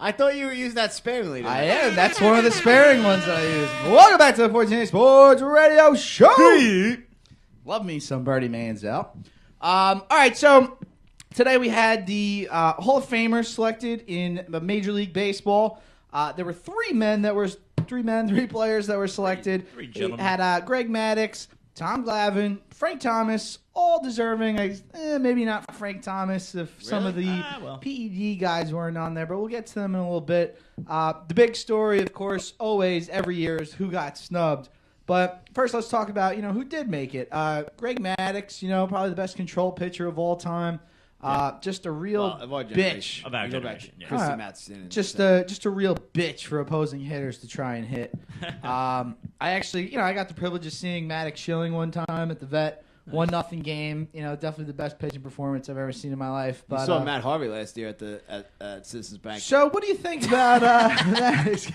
I thought you were using that sparingly today. I am. That's one of the sparing ones that I use. Welcome back to the 14 Sports Radio Show. Love me some Birdie Manziel. All right, so today we had the Hall of Famers selected in Major League Baseball. There were three players that were selected. Three We gentlemen. had Greg Maddux, Tom Glavine, Frank Thomas, all deserving. Maybe not Frank Thomas if some of the PED guys weren't on there, but we'll get to them in a little bit. The big story, of course, always, every year, is who got snubbed. But first, let's talk about, who did make it. Greg Maddux, probably the best control pitcher of all time. Just a real bitch. Of our generation. Yeah. Christy Matheson. Just a real bitch for opposing hitters to try and hit. I actually, I got the privilege of seeing Maddox Schilling one time at the Vet. 1-0 game. Definitely the best pitching performance I've ever seen in my life. But, you saw Matt Harvey last year at Citizens Bank. So, what do you think about Maddox?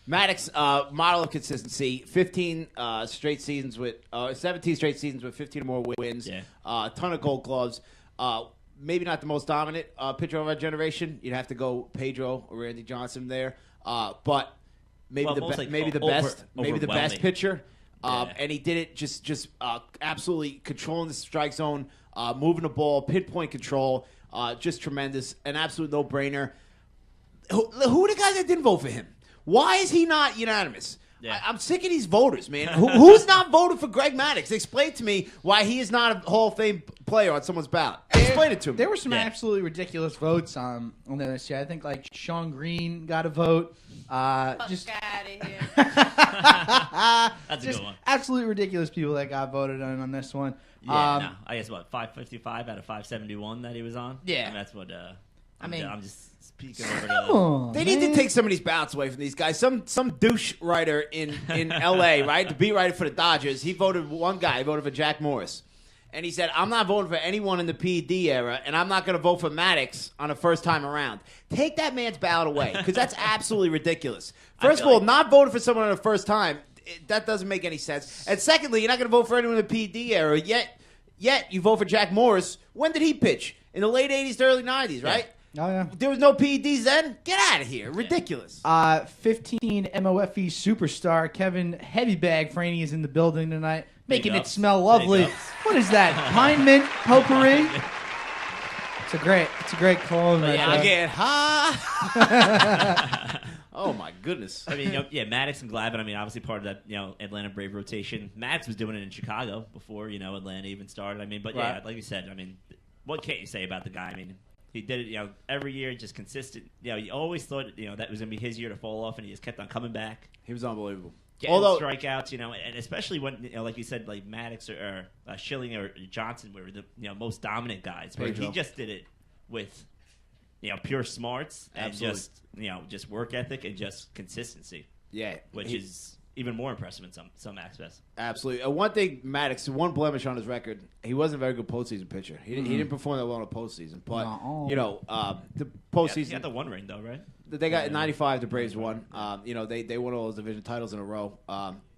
Maddox, model of consistency. 17 straight seasons with 15 or more wins. Yeah. A ton of Gold Gloves. Maybe not the most dominant pitcher of our generation. You'd have to go Pedro or Randy Johnson there. But maybe the best pitcher. And he did it just absolutely controlling the strike zone, moving the ball, pinpoint control, just tremendous, an absolute no-brainer. Who are the guys that didn't vote for him? Why is he not unanimous? Yeah. I'm sick of these voters, man. Who's not voted for Greg Maddux? Explain to me why he is not a Hall of Fame player on someo's ballot. Explain it to me. There were some absolutely ridiculous votes on this year. I think Sean Green got a vote. Just out of here. That's a good one. Absolutely ridiculous people that got voted on this one. Yeah, I guess 555 out of 571 that he was on. Yeah. And that's what. I'm just speaking Come over on, They need to take some of these ballots away from these guys. Some douche writer in L.A., right, the beat writer for the Dodgers, he voted for Jack Morris. And he said, I'm not voting for anyone in the PED era, and I'm not going to vote for Maddox on a first time around. Take that man's ballot away, because that's absolutely ridiculous. First of all, not voting for someone on the first time, that doesn't make any sense. And secondly, you're not going to vote for anyone in the PED era, yet you vote for Jack Morris. When did he pitch? In the late 80s to early 90s, right? Oh, yeah. There was no PEDs then? Get out of here. Ridiculous. 15 MOFE superstar Kevin Heavybag Franey is in the building tonight, making it smell lovely. What is that? Pine mint potpourri? It's a great cologne. Right there. I get high. Oh, my goodness. I mean, Maddox and Glavine, obviously part of that, Atlanta Brave rotation. Maddox was doing it in Chicago before, Atlanta even started. Yeah, like you said, what can't you say about the guy? He did it, every year, just consistent. You always thought, that was going to be his year to fall off, and he just kept on coming back. He was unbelievable. Getting strikeouts, and especially when, like you said, like Maddox or Schilling or Johnson were the most dominant guys. But he just did it with, pure smarts and just work ethic and just consistency. Yeah, which is even more impressive in some aspects. Absolutely. One thing, Maddox, one blemish on his record, he wasn't a very good postseason pitcher. He didn't perform that well in the postseason. But, the postseason. He got the one ring, though, right? They got 95, the Braves won. They won all those division titles in a row.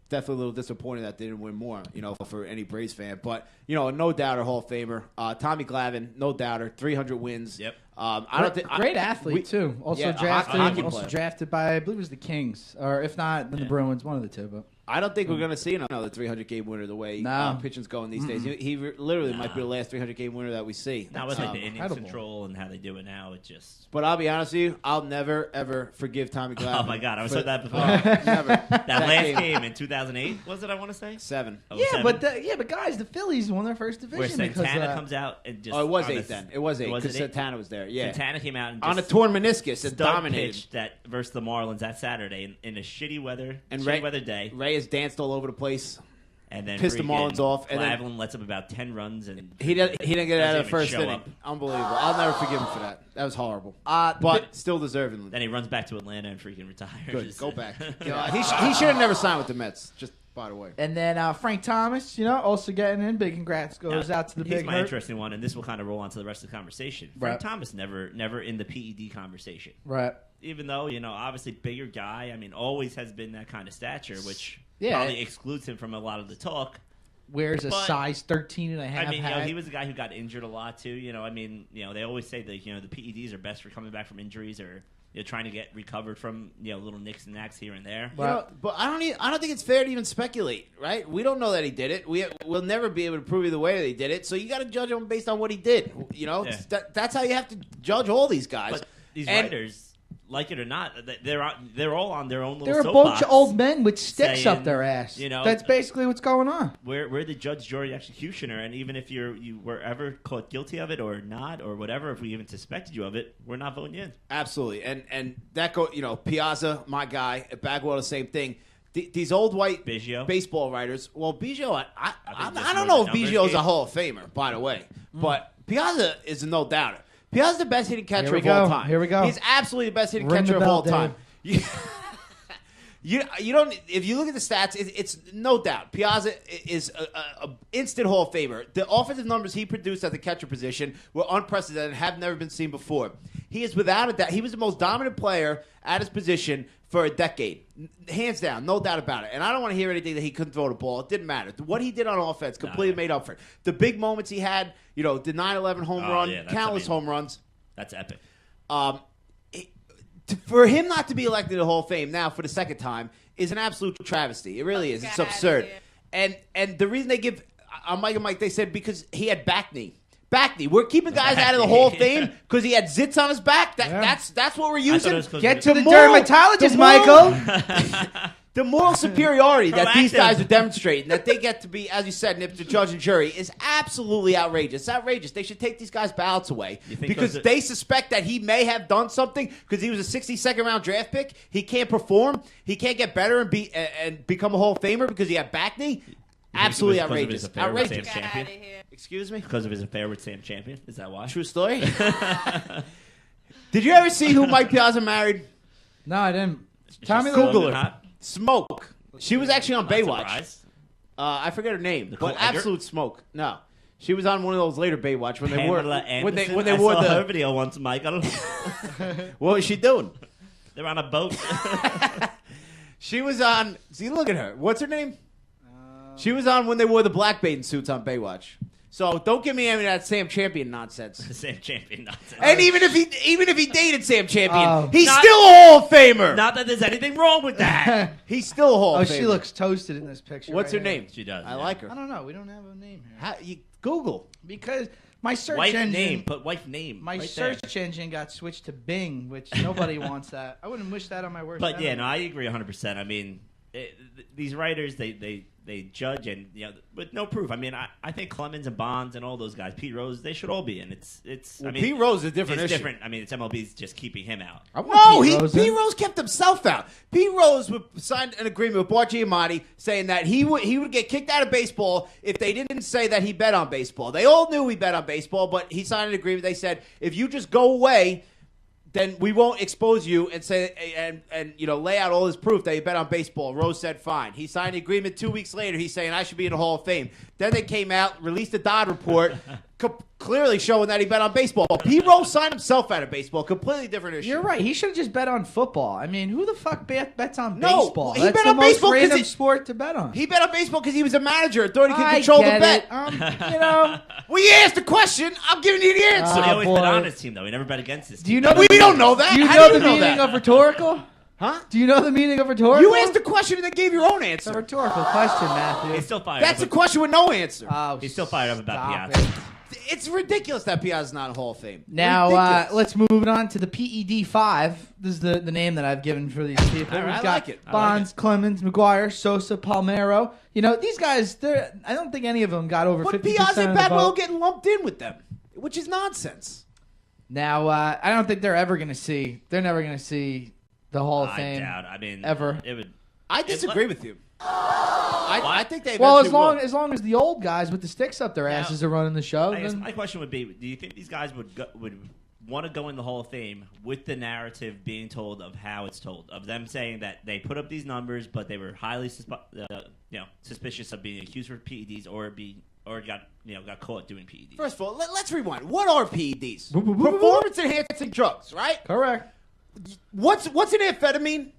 Definitely a little disappointed that they didn't win more, for any Braves fan. But, no doubter, Hall of Famer. Tommy Glavine, no doubter, 300 wins. Yep. Great athlete, too. Also drafted, drafted by, I believe it was the Kings. Or if not, then the Bruins, one of the two. But I don't think we're going to see another 300-game winner the way pitching's going these days. He literally might be the last 300-game winner that we see. Not with the innings control and how they do it now. It just. But I'll be honest with you, I'll never ever forgive Tommy Glavine. Oh my God, I said that before. Never. that last game in 2008 was it? I want to say 7. Oh, yeah, 7? but guys, the Phillies won their first division. Where Santana comes out and just. Oh, it was 8 then. It was 8 because Santana was there. Yeah, Santana came out and on a torn meniscus and dominated. Pitched that versus the Marlins that Saturday in a shitty weather day. Ray has danced all over the place. And then pissed the Marlins off. And Glavine lets up about 10 runs, and he didn't get out of the first inning. Unbelievable! I'll never forgive him for that. That was horrible. But still deserving. Then he runs back to Atlanta and freaking retires. Good. Go back. He should have never signed with the Mets. Just by the way. And then Frank Thomas, also getting in. Big congrats goes out to the big. He's my interesting one, and this will kind of roll on to the rest of the conversation. Frank Thomas never in the PED conversation. Right. Even though obviously bigger guy. Always has been that kind of stature, which probably excludes him from a lot of the talk. Wears a size 13 and a half hat. He was a guy who got injured a lot too. They always say that the PEDs are best for coming back from injuries or trying to get recovered from little nicks and knacks here and there. But I don't think it's fair to even speculate, right? We don't know that he did it. We'll never be able to prove either way that he did it. So you got to judge him based on what he did. That's how you have to judge all these guys. But these writers, like it or not, they're all on their own little. They're a soapbox bunch of old men with sticks saying, up their ass. That's basically what's going on. We're the judge, jury, executioner, and even if you were ever caught guilty of it or not or whatever, if we even suspected you of it, we're not voting you in. Absolutely, and that Piazza, my guy, at Bagwell, the same thing. These old white Biggio. baseball writers. Well, Biggio, I don't know if Biggio's a Hall of Famer, by the way, but Piazza is a no doubter. Piazza's the best hitting catcher of all time. Here we go. He's absolutely the best hitting Ring catcher the of all bell, time. You don't. If you look at the stats, it's no doubt Piazza is a instant Hall of Famer. The offensive numbers he produced at the catcher position were unprecedented, have never been seen before. He is without a doubt. He was the most dominant player at his position for a decade, hands down, no doubt about it. And I don't want to hear anything that he couldn't throw the ball. It didn't matter. What he did on offense completely made up for it. The big moments he had, the 9/11 home run, countless home runs. That's epic. For him not to be elected to the Hall of Fame now for the second time is an absolute travesty. It really is. It's absurd. And the reason they give on Mike and Mike, they said because he had back knee. Back knee. We're keeping guys out of the Hall of Fame because he had zits on his back. That's what we're using. Get to the dermatologist, Michael. The moral superiority that these guys are demonstrating, that they get to be, as you said, Nip, the judge and jury, is absolutely outrageous. It's outrageous. They should take these guys' ballots away because they suspect that he may have done something because he was a 62nd round draft pick. He can't perform. He can't get better and become a Hall of Famer because he had back knee. Absolutely outrageous. Outrageous. Excuse me? Because of his affair with Sam Champion? Is that why? True story. Did you ever see who Mike Piazza married? No, I didn't. Tommy Google her. Smoke. She was actually on Baywatch. I forget her name, but absolute smoke. No, she was on one of those later Baywatch when they wore her video once, Michael. What was she doing? They're on a boat. She was on. See, look at her. What's her name? She was on when they wore the black bathing suits on Baywatch. So don't give me any of that Sam Champion nonsense. Sam Champion nonsense. And even if he dated Sam Champion, he's still a Hall of Famer. Not that there's anything wrong with that. He's still a Hall of Famer. She looks toasted in this picture. What's her name? She does. I like her. I don't know. We don't have a name here. You Google because my search wife engine name. Put wife name. My right search engine got switched to Bing, which nobody wants that. I wouldn't wish that on my worst. But enemy. I agree 100%. I mean, these writers they judge and with no proof. I mean, I think Clemens and Bonds and all those guys, Pete Rose, they should all be in. Pete Rose is a different issue. Different. I mean, it's MLB's just keeping him out. Pete Rose kept himself out. Pete Rose signed an agreement with Bart Giamatti saying that he would get kicked out of baseball if they didn't say that he bet on baseball. They all knew he bet on baseball, but he signed an agreement. They said if you just go away, then we won't expose you and say and lay out all his proof that you bet on baseball. Rose said fine. He signed the agreement 2 weeks later. He's saying I should be in the Hall of Fame. Then they came out, released a Dodd report, clearly showing that he bet on baseball. Pete Rose signed himself out of baseball. Completely different issue. You're right. He should have just bet on football. I mean, who the fuck bets on baseball? He That's bet the on most baseball random sport to bet on. He bet on baseball because he was a manager and thought he could control the bet. Well, you asked the question. I'm giving you the answer. He always bet on his team, though. He never bet against his team. We don't know that. Do you know the meaning of rhetorical? Huh? Do you know the meaning of rhetorical? You asked the question and then gave your own answer. It's a rhetorical question, Matthew. He's still fired. That's a question with no answer. He's still fired up about Piazza. It's ridiculous that Piazza's not a Hall of Fame. Now, let's move it on to the PED 5. This is the name that I've given for these people. Right, We've got like it. Bonds, Clemens, McGuire, Sosa, Palmeiro. These guys, I don't think any of them got over 50% But of the Piazza and Bagwell vote. getting lumped in with them, which is nonsense. Now, I don't think they're never going to see the Hall of Fame. I doubt. I mean, ever. I disagree with you. I think they as long as the old guys with the sticks up their asses are running the show. I guess my question would be: do you think these guys would want to go in the Hall of Fame with the narrative being told of how it's told, of them saying that they put up these numbers, but they were highly suspicious of being accused for PEDs or got caught doing PEDs? First of all, let's rewind. What are PEDs? Performance enhancing drugs, right? Correct. What's an amphetamine?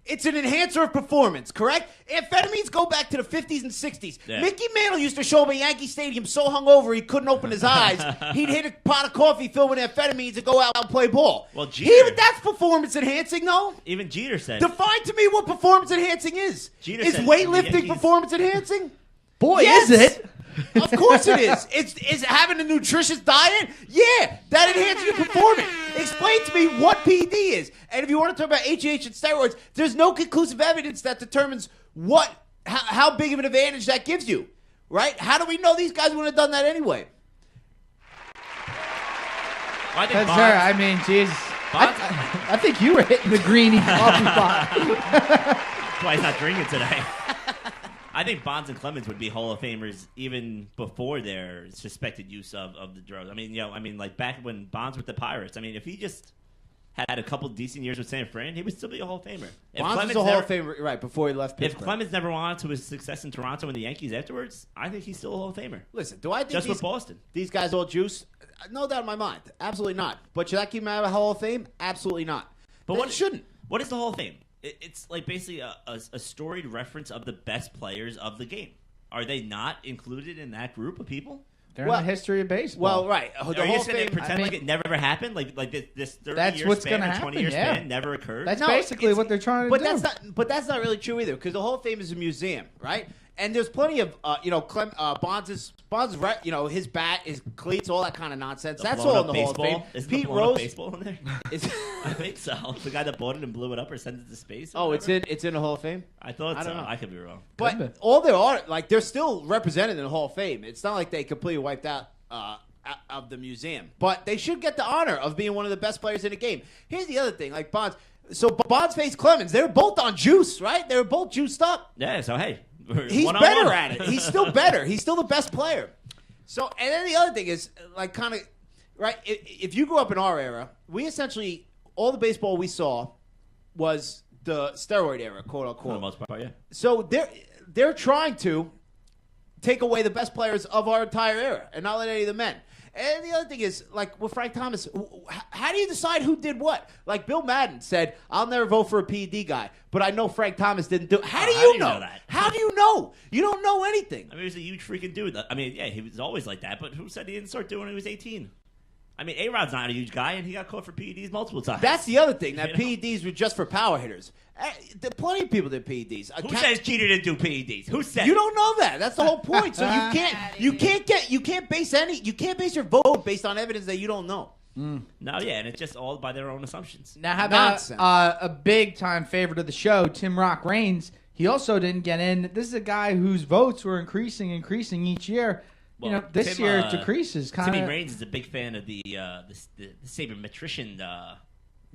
It's an enhancer of performance, correct? Amphetamines go back to the 50s and 60s. Yeah. Mickey Mantle used to show up at Yankee Stadium so hungover he couldn't open his eyes. He'd hit a pot of coffee filled with amphetamines and go out and play ball. Well, Jeter, that's performance enhancing, though. even Jeter said. Define to me what performance enhancing is. Jeter Is said weightlifting the Yankees- performance enhancing? Boy, Yes. is it? Of course it is. Is having a nutritious diet? Yeah, that enhances your performance. Explain to me what PED is. And if you want to talk about HGH and steroids, there's no conclusive evidence that determines how big of an advantage that gives you. Right? How do we know these guys wouldn't have done that anyway? I think That's Bonds- her. I mean, jeez. I think you were hitting the greenie coffee pot. That's why he's not drinking today. I think Bonds and Clemens would be Hall of Famers even before their suspected use of the drugs. I mean, like back when Bonds with the Pirates. I mean, if he just had a couple decent years with San Fran, he would still be a Hall of Famer. If Bonds was Clemens a Hall never- of Famer right before he left If Pittsburgh. Clemens never went on to his success in Toronto and the Yankees afterwards, I think he's still a Hall of Famer. Listen, do I think Just with Boston. these guys all juice? No doubt in my mind. Absolutely not. But should I keep him out of the Hall of Fame? Absolutely not. But They what shouldn't? What is the Hall of Fame? It's like basically a storied reference of the best players of the game. Are they not included in that group of people? They're Well- in the history of baseball. Well, right. The Are you Hall just of going Fame. to pretend I mean- like it never happened? Like this 30-year That's what's span gonna or 20-year happen, yeah. span never occurred? That's No, basically it's- what they're trying to But do. that's not really true either, because the Hall of Fame is a museum, right? And there's plenty of Bonds' right, his bat, his cleats, all that kind of nonsense. That's all in the Hall of Fame. Isn't Pete the blown up Rose. baseball in there? Is, I think so. The guy that bought it and blew it up or sent it to space. or oh, whatever? it's in the Hall of Fame. I thought I so. don't know. I could be wrong. But all there are, like, they're still represented in the Hall of Fame. It's not like they completely wiped out of the museum. But they should get the honor of being one of the best players in the game. Here's the other thing, like Bonds. So Bonds faced Clemens. They were both on juice, right? They were both juiced up. Yeah. So hey, He's one-on-one. better at it. He's still better. He's still the best player. So, and then the other thing is, like, kind of, right, if you grew up in our era, we essentially, all the baseball we saw was the steroid era, quote For the unquote. most part, yeah. So they're trying to take away the best players of our entire era and not let any of the men. And the other thing is, like with Frank Thomas, how do you decide who did what? Like Bill Madden said, "I'll never vote for a PED guy, but I know Frank Thomas didn't do it." How do you know that? How do you know? You don't know anything. I mean, he was a huge freaking dude. I mean, yeah, he was always like that. But who said he didn't start doing it when he was 18? I mean, A-Rod's not a huge guy, and he got caught for PEDs multiple times. That's the other thing. That You know? PEDs were just for power hitters. Plenty of people did PEDs. Who says Jeter didn't do PEDs? Who said You it? don't know that. That's the whole point. So you can't base your vote based on evidence that you don't know. No, yeah, and it's just all by their own assumptions. Now, how about Nonsense. a big-time favorite of the show, Tim Rock Reigns? He also didn't get in. This is a guy whose votes were increasing each year. Well, This Tim, year it decreases. Timmy Reigns is a big fan of the sabermetrician,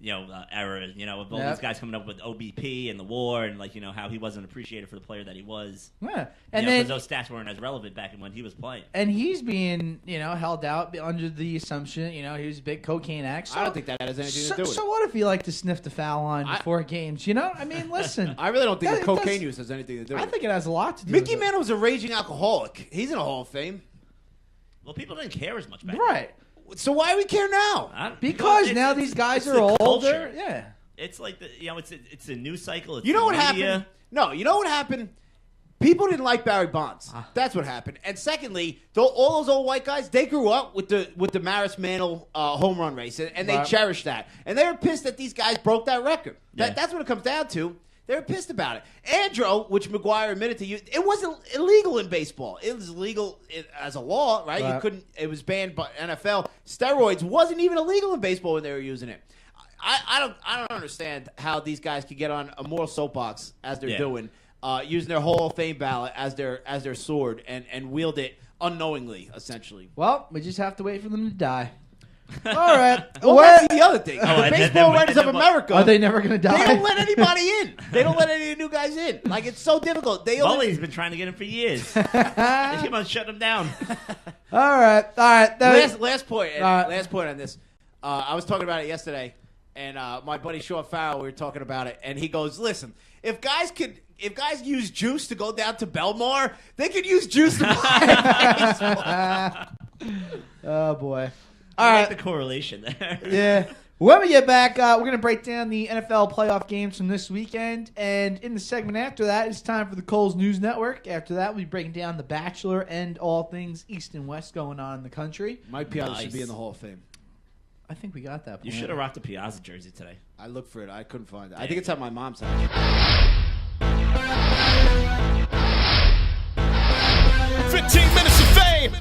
era. Of all these guys coming up with OBP and the war, and how he wasn't appreciated for the player that he was. Yeah, and because then those stats weren't as relevant back when he was playing. and he's being held out under the assumption he was a big cocaine addict. So, I don't think that has anything to do with it. So what if he liked to sniff the foul line before games? I mean, listen. I really don't think That- the cocaine that's- use has anything to do with I it. think it has a lot to do. Mickey with it. Mantle was a raging alcoholic. He's in a Hall of Fame. Well, people didn't care as much back Right. So why do we care now? then. Because it's- now it's- these guys it's are the older. culture. Yeah. It's like it's a news cycle. It's You know the what media. happened? No, you know what happened? People didn't like Barry Bonds. That's what happened. And secondly, all those old white guys, they grew up with the Maris Mantle home run race, and they Right. cherished that. And they were pissed that these guys broke that record. Yeah. That's what it comes down to. They were pissed about it. Andro, which McGuire admitted to you, it wasn't illegal in baseball. It was legal as a law, right? You Right. couldn't. It was banned by NFL. Steroids wasn't even illegal in baseball when they were using it. I don't understand how these guys could get on a moral soapbox as they're doing, using their Hall of Fame ballot as their sword and wield it unknowingly, essentially. Well, we just have to wait for them to die. All right. Well, that's the other thing. Oh, The and then- Baseball then- Writers and of then- America. Are they never going to die? They don't let anybody in. They don't let any new guys in. Like, it's so difficult. They only Mully's been trying to get him for years. They keep on shutting him down. All right. last point. Last point on this. I was talking about it yesterday, and my buddy Sean Farrell, we were talking about it, and he goes, "Listen, if guys use juice to go down to Belmar, they could use juice to play baseball." Oh boy. I All like right. the correlation there. Yeah. When we get back, we're going to break down the NFL playoff games from this weekend. And in the segment after that, it's time for the Coles News Network. After that, we'll be breaking down The Bachelor and all things East and West going on in the country. Mike Piazza should be in the Hall of Fame. I think we got that. You should have rocked the Piazza jersey today. I looked for it. I couldn't find it. I think it's at my mom's house. 15 minutes of fame.